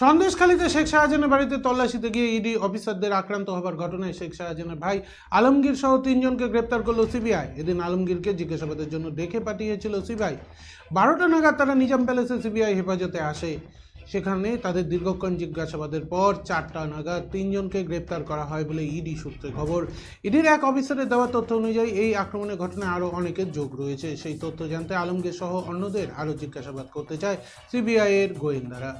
সন্দেশখালীতে শেখ শাহজাহানের বাড়িতে তল্লাশিতে গিয়ে ইডি অফিসারদের আক্রান্ত হবার ঘটনায় শেখ শাহজাহানের ভাই আলমগীর সহ 3 জনকে গ্রেপ্তার করল সিবিআই। এদিন আলমগীরকে জিজ্ঞাসাবাদের জন্য ডেকে পাঠিয়েছিল সিবিআই। 12টা নাগাদ তারা নিজাম প্যালেসে সিবিআই হেফাজতে আসে। সেখানে তাদের দীর্ঘক্ষণ জিজ্ঞাসাবাদের পর 4টা নাগাদ 3 জনকে গ্রেপ্তার করা হয় বলে ইডি সূত্রে খবর। ইডির এক অফিসারের দেওয়া তথ্য অনুযায়ী এই আক্রমণের ঘটনায় আরও অনেকের যোগ রয়েছে। সেই তথ্য জানতে আলমগীর সহ অন্যদের আরও জিজ্ঞাসাবাদ করতে চায় সিবিআই এর গোয়েন্দারা।